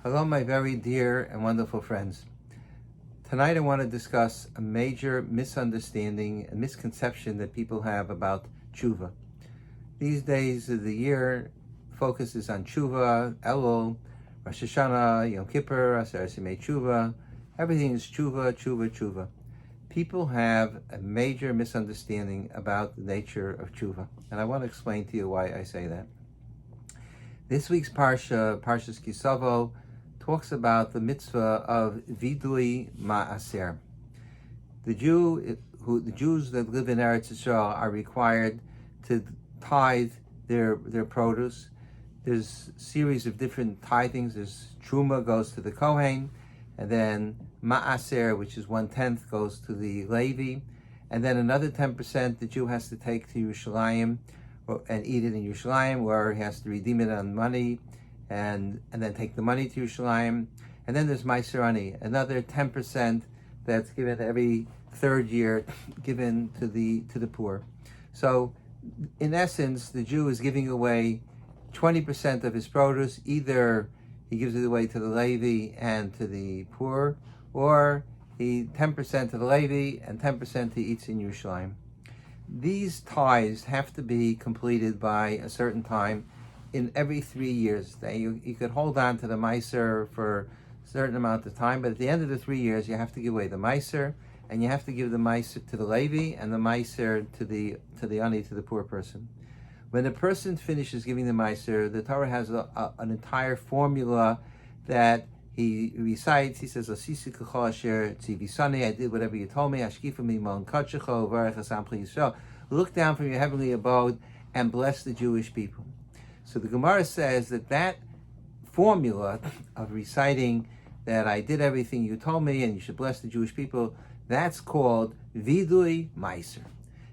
Hello, my very dear and wonderful friends. Tonight I want to discuss a major misunderstanding and misconception that people have about tshuva. These days of the year, focus is on tshuva, Elul, Rosh Hashanah, Yom Kippur, Aseret Yemei Tshuva. Everything is tshuva, tshuva, tshuva. People have a major misunderstanding about the nature of tshuva, and I want to explain to you why I say that. This week's Parshas Sovo, talks about the mitzvah of vidui ma'aser. The Jews that live in Eretz Yisrael are required to tithe their produce. There's a series of different tithings. There's truma goes to the Kohen, and then ma'aser, which is 1/10, goes to the Levi, and then another 10% the Jew has to take to Yerushalayim and eat it in Yerushalayim, where he has to redeem it on money, and then take the money to Yerushalayim. And then there's Meiser Ani, another 10% that's given every third year, given to the poor. So, in essence, the Jew is giving away 20% of his produce. Either he gives it away to the Levi and to the poor, or 10% to the Levi and 10% he eats in Yerushalayim. These tithes have to be completed by a certain time in every 3 years. You could hold on to the Meiser for a certain amount of time, but at the end of the 3 years, you have to give away the Meiser, and you have to give the Meiser to the Levi and the Meiser to the Ani, to the poor person. When a person finishes giving the Meiser, the Torah has an entire formula that he recites. He says, "Asisi k'chol asher tzivisani," I did whatever you told me. Ashkifa mimon kadshecho v'arech hasam pli Yisrael. Look down from your heavenly abode and bless the Jewish people. So the Gemara says that formula of reciting that I did everything you told me and you should bless the Jewish people, that's called vidui meiser.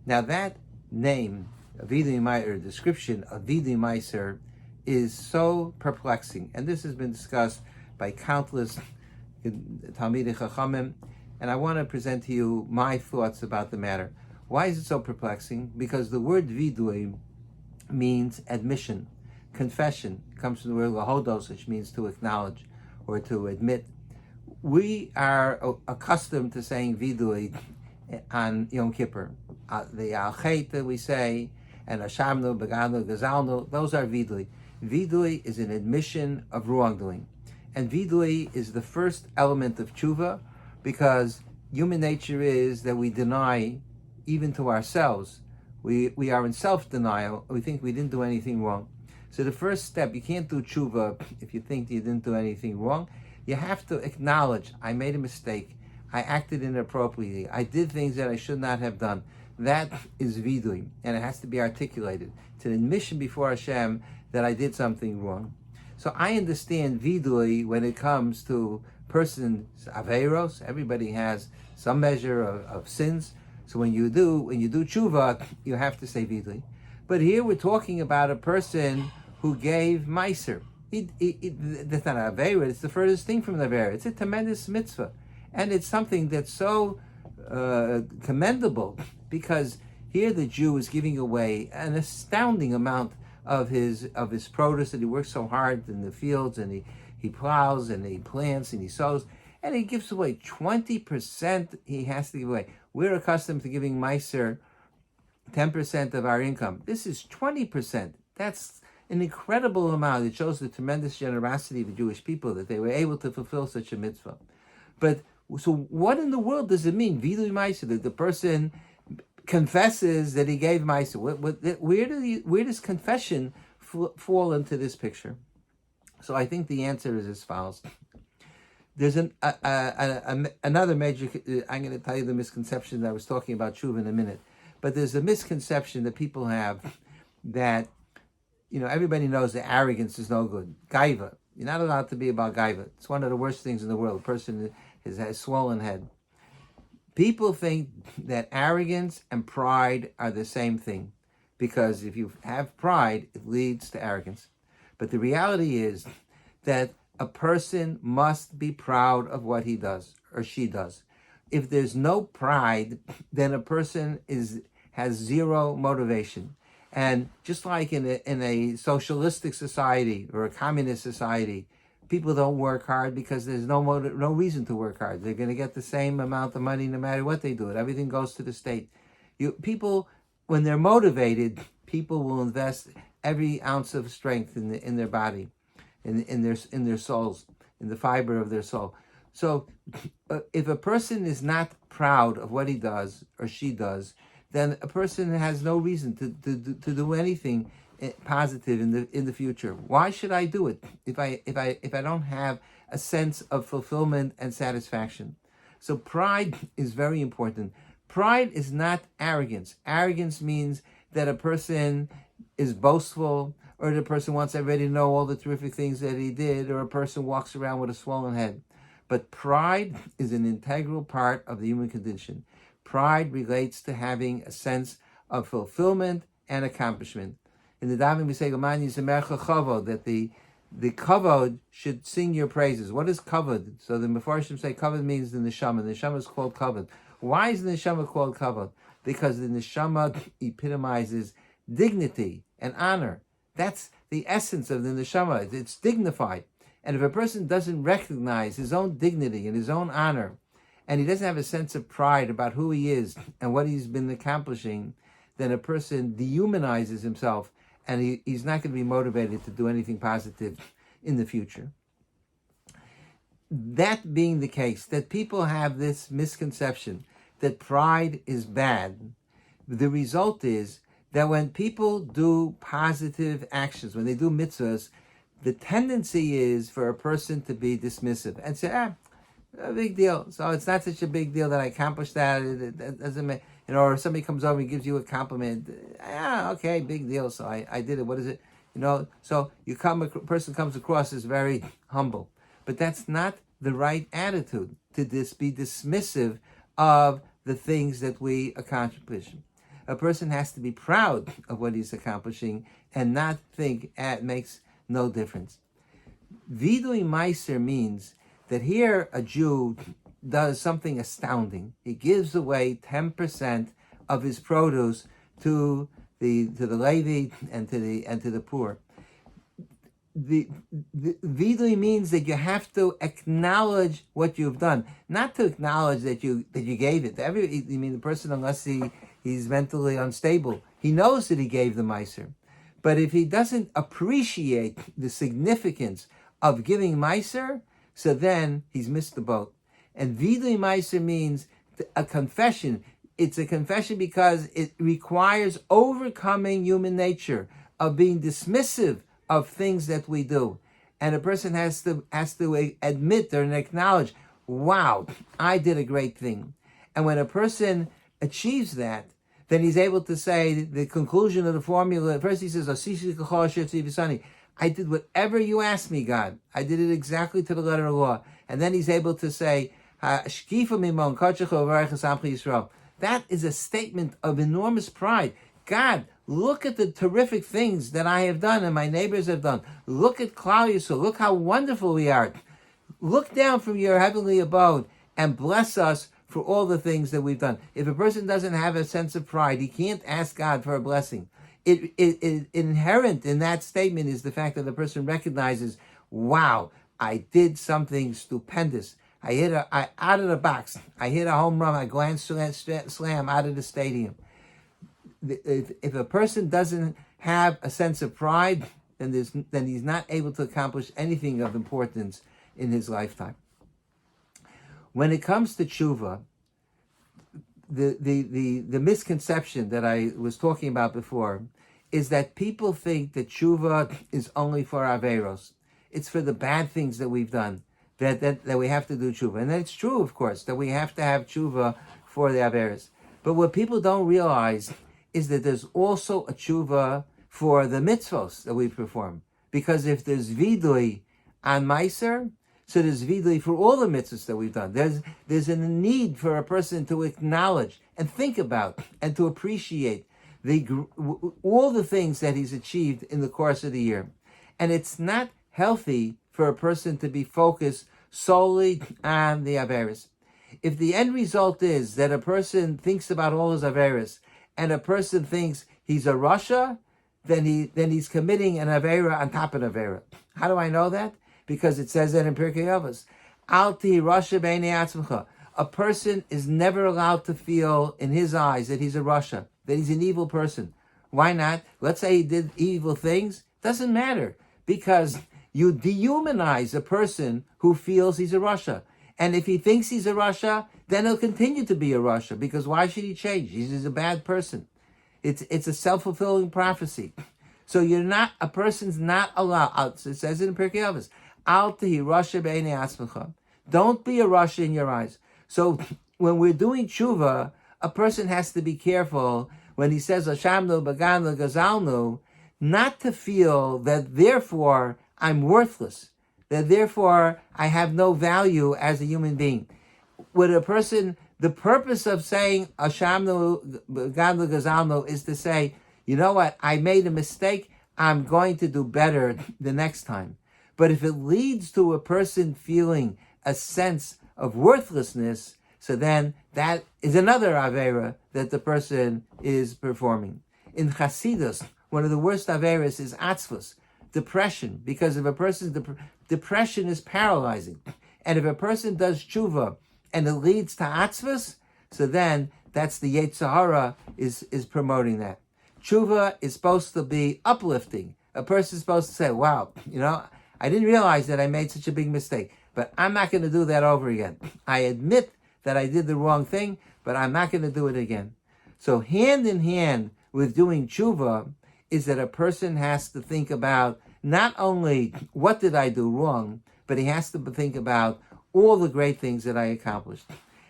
Now that name, vidui meiser, description of vidui meiser, is so perplexing, and this has been discussed by countless Talmidei Chachamim, and I want to present to you my thoughts about the matter. Why is it so perplexing? Because the word vidui means admission, confession. It comes from the word lahodos, which means to acknowledge or to admit. We are accustomed to saying vidui on Yom Kippur. The al-chet that we say, and ashamnu, begadnu, gazalnu, those are vidui. Vidui is an admission of wrongdoing. And vidui is the first element of tshuva, because human nature is that we deny even to ourselves. We are in self-denial. We think we didn't do anything wrong. So the first step, you can't do tshuva if you think you didn't do anything wrong. You have to acknowledge, I made a mistake. I acted inappropriately. I did things that I should not have done. That is vidui, and it has to be articulated. It's an admission before Hashem that I did something wrong. So I understand vidui when it comes to person's aveiros. Everybody has some measure of sins. So when you do tshuva, you have to say vidui. But here we're talking about a person who gave meiser. That's not an aveira. It's the furthest thing from an aveira. It's a tremendous mitzvah, and it's something that's so commendable, because here the Jew is giving away an astounding amount of his produce that he works so hard in the fields, and he plows and he plants and he sows, and he gives away 20%. He has to give away. We're accustomed to giving meiser 10% of our income. This is 20%. That's an incredible amount. It shows the tremendous generosity of the Jewish people that they were able to fulfill such a mitzvah. But so what in the world does it mean, vidui meiser, that the person confesses that he gave meiser? Where does confession fall into this picture? So I think the answer is as follows. There's another major, I'm going to tell you the misconception that I was talking about tshuva in a minute, but there's a misconception that people have that, everybody knows that arrogance is no good. Gaiva. You're not allowed to be about gaiva. It's one of the worst things in the world. A person has a swollen head. People think that arrogance and pride are the same thing, because if you have pride, it leads to arrogance. But the reality is that a person must be proud of what he does or she does. If there's no pride, then a person has zero motivation. And just like in a socialistic society or a communist society, people don't work hard because there's no reason to work hard. They're going to get the same amount of money no matter what they do. Everything goes to the state. People, when they're motivated, people will invest every ounce of strength in their body, in their souls, in the fiber of their soul. So, if a person is not proud of what he does or she does, then a person has no reason to do anything positive in the future. Why should I do it if I don't have a sense of fulfillment and satisfaction? So pride is very important. Pride is not arrogance. Arrogance means that a person is boastful, or the person wants everybody to know all the terrific things that he did, or a person walks around with a swollen head. But pride is an integral part of the human condition. Pride relates to having a sense of fulfillment and accomplishment. In the Davening we say, that the kavod should sing your praises. What is kavod? So the Mefarshim say kavod means the neshama. The neshama is called kavod. Why is the neshama called kavod? Because the neshama epitomizes dignity and honor. That's the essence of the neshama. It's dignified. And if a person doesn't recognize his own dignity and his own honor, and he doesn't have a sense of pride about who he is and what he's been accomplishing, then a person dehumanizes himself, and he's not going to be motivated to do anything positive in the future. That being the case, that people have this misconception that pride is bad, the result is that when people do positive actions, when they do mitzvahs, the tendency is for a person to be dismissive and say, a big deal. So it's not such a big deal that I accomplished that. It doesn't make, or if somebody comes over and gives you a compliment, okay, big deal. So I did it. What is it? So a person comes across as very humble, but that's not the right attitude to be dismissive of the things that we accomplish. A person has to be proud of what he's accomplishing and not think it makes no difference. Vidui Meiser means that here a Jew does something astounding. He gives away 10% of his produce to the Levi and to the poor. The vidui means that you have to acknowledge what you've done, not to acknowledge that you gave it. The person, unless he's mentally unstable, he knows that he gave the meiser. But if he doesn't appreciate the significance of giving meiser, so then he's missed the boat. And vidui meiser means a confession. It's a confession because it requires overcoming human nature of being dismissive of things that we do. And a person has to admit or acknowledge, wow, I did a great thing. And when a person achieves that, then he's able to say the conclusion of the formula. First he says, I did whatever you asked me, God. I did it exactly to the letter of law. And then he's able to say, that is a statement of enormous pride. God, look at the terrific things that I have done and my neighbors have done. Look at Klal Yisrael. Look how wonderful we are. Look down from your heavenly abode and bless us for all the things that we've done. If a person doesn't have a sense of pride, he can't ask God for a blessing. It inherent in that statement is the fact that the person recognizes, wow, I did something stupendous. I out of the box. I hit a home run. I grand slam out of the stadium. If a person doesn't have a sense of pride, then he's not able to accomplish anything of importance in his lifetime. When it comes to tshuva, the misconception that I was talking about before is that people think that tshuva is only for averos. It's for the bad things that we've done that we have to do tshuva. And it's true, of course, that we have to have tshuva for the averos. But what people don't realize is that there's also a tshuva for the mitzvos that we perform. Because if there's vidui on meiser, so there's vidui for all the mitzvahs that we've done. There's a need for a person to acknowledge and think about and to appreciate all the things that he's achieved in the course of the year. And it's not healthy for a person to be focused solely on the averos. If the end result is that a person thinks about all his averos and a person thinks he's a rasha, then he's committing an avera on top of an avera. How do I know that? because it says that in Pirkei Avos. Al tihi rasha b'einei atzmecha. A person is never allowed to feel in his eyes that he's a rasha, that he's an evil person. Why not? Let's say he did evil things. Doesn't matter, because you dehumanize a person who feels he's a rasha. And if he thinks he's a rasha, then he'll continue to be a rasha, because why should he change? He's a bad person. It's a self-fulfilling prophecy. So a person's not allowed, it says it in Pirkei Avos, Al tihi rasha b'einei atzmecha. Don't be a rasha in your eyes. So when we're doing tshuva, a person has to be careful when he says Hashamnu, Baganu, Gazalnu, not to feel that therefore I'm worthless, that therefore I have no value as a human being. With a person, the purpose of saying Hashamnu, Baganu, Gazalnu is to say, you know what, I made a mistake, I'm going to do better the next time. But if it leads to a person feeling a sense of worthlessness, so then that is another avera that the person is performing. In Chasidus, one of the worst averas is atzvus, depression, because if a person's depression is paralyzing, and if a person does tshuva and it leads to atzvus, so then that's the Yetzer Hara is promoting that. Tshuva is supposed to be uplifting. A person's supposed to say, wow, I didn't realize that I made such a big mistake, but I'm not going to do that over again. I admit that I did the wrong thing, but I'm not going to do it again. So hand in hand with doing tshuva is that a person has to think about not only what did I do wrong, but he has to think about all the great things that I accomplished.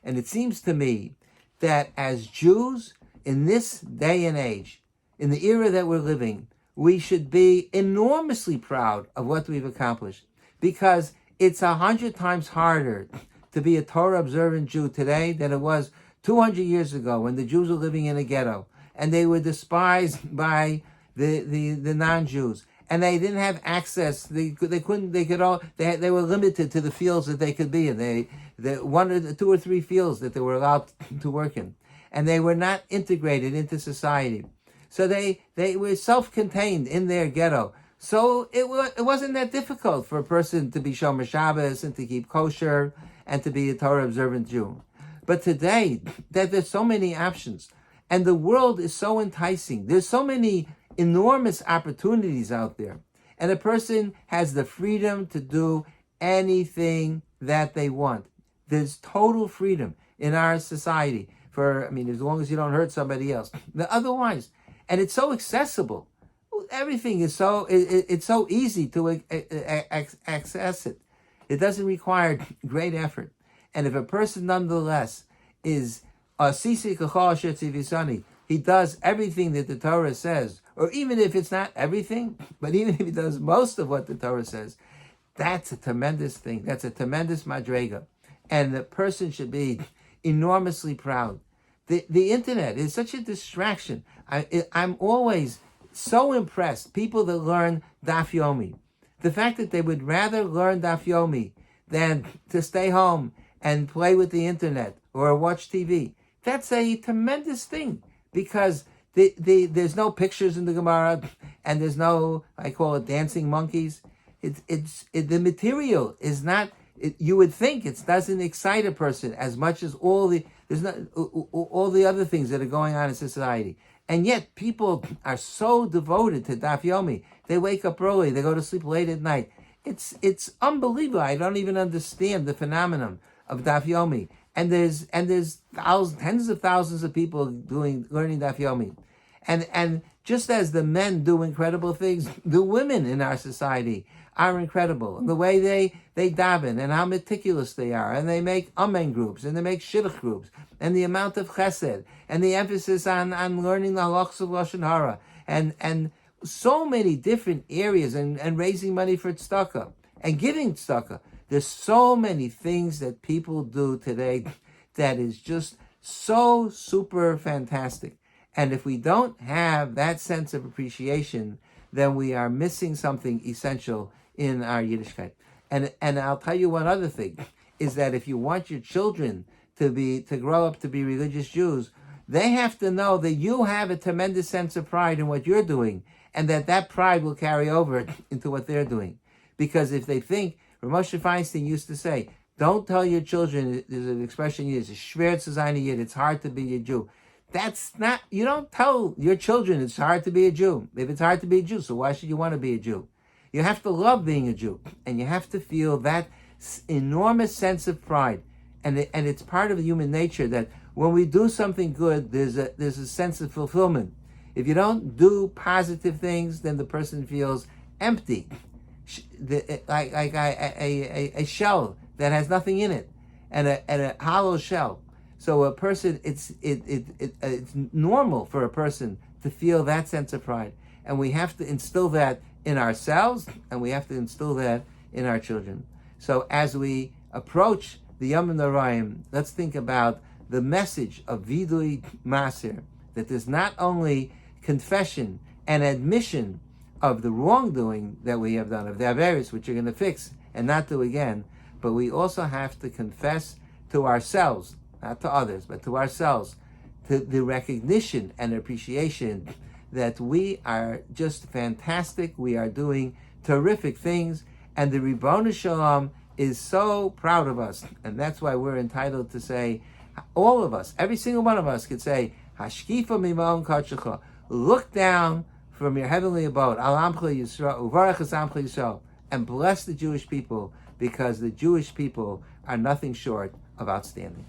And it seems to me that as Jews in this day and age, in the era that we're living, we should be enormously proud of what we've accomplished, because it's 100 times harder to be a Torah observant Jew today than it was 200 years ago when the Jews were living in a ghetto and they were despised by the non-Jews, and they didn't have access. They were limited to the fields that they could be in. The 2 or 3 fields that they were allowed to work in, and they were not integrated into society. So they were self-contained in their ghetto. So it wasn't that difficult for a person to be Shomer Shabbos and to keep kosher and to be a Torah observant Jew. But today, that there's so many options, and the world is so enticing. There's so many enormous opportunities out there, and a person has the freedom to do anything that they want. There's total freedom in our society as long as you don't hurt somebody else. Otherwise, and it's so accessible. Everything is it's so easy to access it. It doesn't require great effort. And if a person nonetheless is sisi kachal asher tzivisani, he does everything that the Torah says, or even if it's not everything, but even if he does most of what the Torah says, that's a tremendous thing. That's a tremendous madrega. And the person should be enormously proud. The internet is such a distraction. I'm always so impressed. People that learn Daf Yomi, the fact that they would rather learn Daf Yomi than to stay home and play with the internet or watch TV. That's a tremendous thing, because there's no pictures in the Gemara, and there's no, I call it, dancing monkeys. The material is not. You would think it doesn't excite a person as much as all the other things that are going on in society. And yet people are so devoted to Daf Yomi. They wake up early, they go to sleep late at night. It's unbelievable. I don't even understand the phenomenon of Daf Yomi. And there's tens of thousands of people learning Daf Yomi. And just as the men do incredible things, the women in our society are incredible. The way they daven and how meticulous they are, and they make amen groups, and they make shidduch groups, and the amount of chesed, and the emphasis on learning the halachos of Lashon Hara, and so many different areas, and raising money for tzedakah, and giving tzedakah. There's so many things that people do today that is just so super fantastic. And if we don't have that sense of appreciation, then we are missing something essential in our Yiddishkeit. And I'll tell you one other thing, is that if you want your children to grow up to be religious Jews, they have to know that you have a tremendous sense of pride in what you're doing, and that pride will carry over into what they're doing. Because if they think, Moshe Feinstein used to say, don't tell your children, there's an expression used, schwer zu sein a Yid, it's hard to be a Jew. That's not, you don't tell your children it's hard to be a Jew. If it's hard to be a Jew, so why should you want to be a Jew? You have to love being a Jew, and you have to feel that enormous sense of pride. And it's part of human nature that when we do something good, there's a sense of fulfillment. If you don't do positive things, then the person feels empty, like a shell that has nothing in it, and a hollow shell. So a person, it's normal for a person to feel that sense of pride, and we have to instill that in ourselves, and we have to instill that in our children. So as we approach the Yom Noraim, let's think about the message of Vidui Maser, that there's not only confession and admission of the wrongdoing that we have done, of the Averis, which you're going to fix and not do again, but we also have to confess to ourselves, not to others, but to ourselves, to the recognition and appreciation that we are just fantastic, we are doing terrific things, and the Ribono Shalom is so proud of us, and that's why we're entitled to say, all of us, every single one of us could say, Hashkifa mimon kadshecha, look down from your heavenly abode, Al Amcha Yisrael, Uvarach Es Amcha Yisrael, and bless the Jewish people, because the Jewish people are nothing short of outstanding.